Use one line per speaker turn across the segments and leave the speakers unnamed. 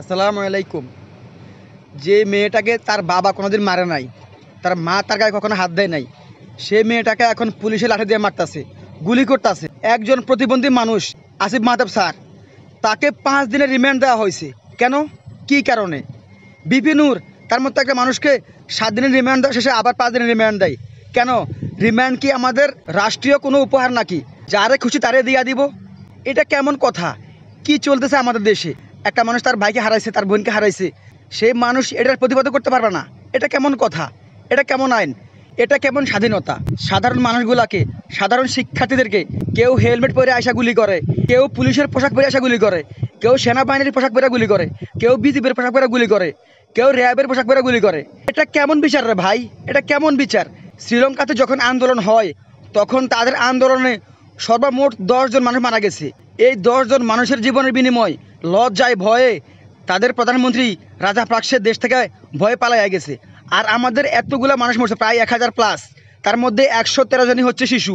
আসসালামু আলাইকুম। যে মেয়েটাকে তার বাবা কোনোদিন মারে নাই, তার মা তার গায়ে কখনো হাত দেয় নাই, সে মেয়েটাকে এখন পুলিশে লাঠি দিয়ে মারতাছে, গুলি করতেছে। একজন প্রতিবন্ধী মানুষ, আসিফ মাহতাব স্যার, তাকে 5 দিনের রিমান্ড দেওয়া হয়েছে। কেন? কি কারণে? বিপিনুর তার মতো একটা মানুষকে 7 দিনের রিমান্ড দেওয়া শেষে আবার 5 দিনের রিমান্ড দেয় কেন? রিমান্ড কি আমাদের রাষ্ট্রীয় কোনো উপহার নাকি? যারে খুশি তারে দিয়া দিব? এটা কেমন কথা? কি চলতেছে আমাদের দেশে? একটা মানুষ তার ভাইকে হারাইছে, তার বোনকে হারাইছে, সেই মানুষ এটার প্রতিবাদ করতে পারবে না? এটা কেমন কথা? এটা কেমন আইন? এটা কেমন স্বাধীনতা? সাধারণ মানুষগুলাকে, সাধারণ শিক্ষার্থীদেরকে কেউ হেলমেট পরে আয়সা গুলি করে, কেউ পুলিশের পোশাক পরে আয়সা গুলি করে, কেউ সেনাবাহিনীর পোশাক পরে গুলি করে, কেউ বিজিবির পোশাক পরে গুলি করে, কেউ র্যাবের পোশাক পরে গুলি করে। এটা কেমন বিচার রে ভাই? এটা কেমন বিচার? শ্রীলঙ্কাতে যখন আন্দোলন হয় তখন তাদের আন্দোলনে সর্বমোট 10 জন মানুষ মারা গেছে। এই 10 জন মানুষের জীবনের বিনিময় লজ্জায় ভয়ে তাদের প্রধানমন্ত্রী রাজাপাকসে দেশ থেকে ভয়ে পালাইয়া গেছে। আর আমাদের এতগুলো মানুষ মরছে, প্রায় 1000+, তার মধ্যে 113 জনই হচ্ছে শিশু।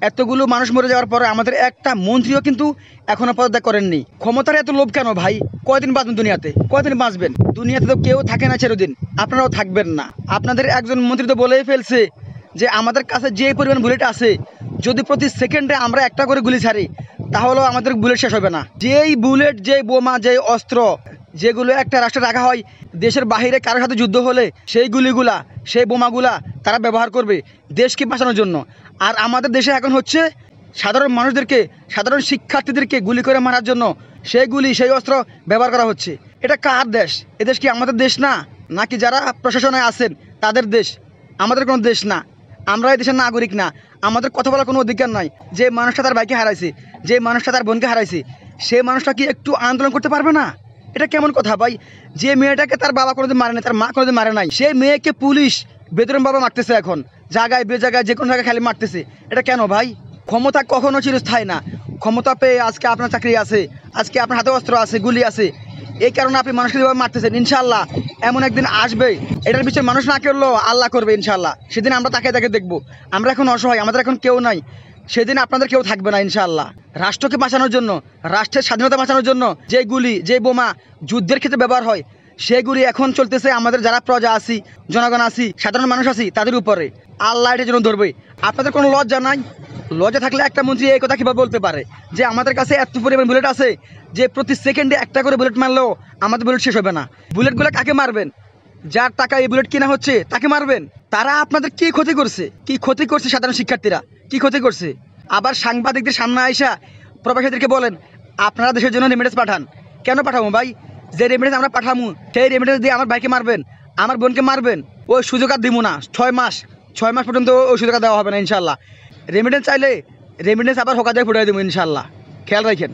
এতগুলো মানুষ মরে যাওয়ার পরে আমাদের একটা মন্ত্রীও কিন্তু এখনো পদত্যাগ করেননি। ক্ষমতার এত লোভ কেন ভাই? কয়দিন বাঁচবেন দুনিয়াতে? কয়দিন বাঁচবেন? দুনিয়াতে তো কেউ থাকে না চিরদিন, আপনারাও থাকবেন না। আপনাদের একজন মন্ত্রী তো বলেই ফেলছে যে আমাদের কাছে যে পরিমাণ বুলেট আছে, যদি প্রতি সেকেন্ডে আমরা একটা করে গুলি ছাড়ি তাহলেও আমাদের বুলেট শেষ হবে না। যেই বুলেট, যেই বোমা, যেই অস্ত্র যেগুলো একটা রাষ্ট্রে রাখা হয় দেশের বাহিরে কারোর সাথে যুদ্ধ হলে, সেই গুলিগুলা, সেই বোমাগুলা তারা ব্যবহার করবে দেশকে বাঁচানোর জন্য। আর আমাদের দেশে এখন হচ্ছে সাধারণ মানুষদেরকে, সাধারণ শিক্ষার্থীদেরকে গুলি করে মারার জন্য সেই গুলি, সেই অস্ত্র ব্যবহার করা হচ্ছে। এটা কার দেশ? এদেশ কি আমাদের দেশ না? নাকি যারা প্রশাসনে আছেন তাদের দেশ? আমাদের কোনো দেশ না, আমরা এই দেশের নাগরিক না, আমাদের কথা বলার কোনো অধিকার নাই। যে মানুষটা তার ভাইকে হারাইছে, যে মানুষটা তার বোনকে হারাইছে, সেই মানুষটা কি একটু আন্দোলন করতে পারবে না? এটা কেমন কথা ভাই? যে মেয়েটাকে তার বাবা কোনোদিন মারে নাই, তার মা কোনোদিন মারে নাই, সেই মেয়েকে পুলিশ বেদরমভাবে মারতেছে, এখন জায়গায় জায়গায় যে কোনো জায়গায় খালি মারতেছে। এটা কেন ভাই? ক্ষমতা কখনো চিরস্থায়ী না। ক্ষমতা পেয়ে আজকে আপনার চাকরি আছে, আজকে আপনার হাতে অস্ত্র আছে, গুলি আছে, এই কারণে আপনি মানুষকে যেভাবে মারতেছেন, ইনশাল্লাহ এমন একদিন আসবে, এটার পিছনে মানুষ না করলেও আল্লাহ করবে ইনশাল্লাহ। সেদিন আমরা তাকে তাকে দেখবো। আমরা এখন অসহায়, আমাদের এখন কেউ নাই, সেদিন আপনাদের কেউ থাকবে না ইনশাল্লাহ। রাষ্ট্রকে বাঁচানোর জন্য, রাষ্ট্রের স্বাধীনতা বাঁচানোর জন্য যে গুলি, যে বোমা যুদ্ধের ক্ষেত্রে ব্যবহার হয়, সেগুলি এখন চলতেছে আমাদের যারা প্রজা আছি, জনগণ আছি, সাধারণ মানুষ আছি তাদের উপরে। আল্লাহ এটার জন্য ধরবে। আপনাদের কোনো লজ্জা নাই? লজ্জা থাকলে একটা মন্ত্রী এই কথা কীভাবে বলতে পারে যে আমাদের কাছে এত পরিমাণ বুলেট আছে যে প্রতি সেকেন্ডে একটা করে বুলেট মারলেও আমাদের বুলেট শেষ হবে না? বুলেটগুলো কাকে মারবেন? যার টাকা এই বুলেট কেনা হচ্ছে তাকে মারবেন? তারা আপনাদের কি ক্ষতি করছে? কি ক্ষতি করছে? সাধারণ শিক্ষার্থীরা কি ক্ষতি করছে? আবার সাংবাদিকদের সামনে আইসা প্রবাসীদেরকে বলেন আপনারা দেশের জন্য রেমিটেন্স পাঠান। কেন পাঠাবো ভাই? যে রেমিটেন্স আমরা পাঠাবো সেই রেমিটেন্স দিয়ে আমার ভাইকে মারবেন, আমার বোনকে মারবেন, ওই সুযোগ আর দিব না। 6 মাস পর্যন্ত ওই সুযোগ দেওয়া হবে না ইনশাল্লাহ। রেমিটেন্স চাইলে রেমিটেন্স আবার হোকা দিয়ে ফুটাই দেবো ইনশাল্লাহ। খেয়াল রাখেন।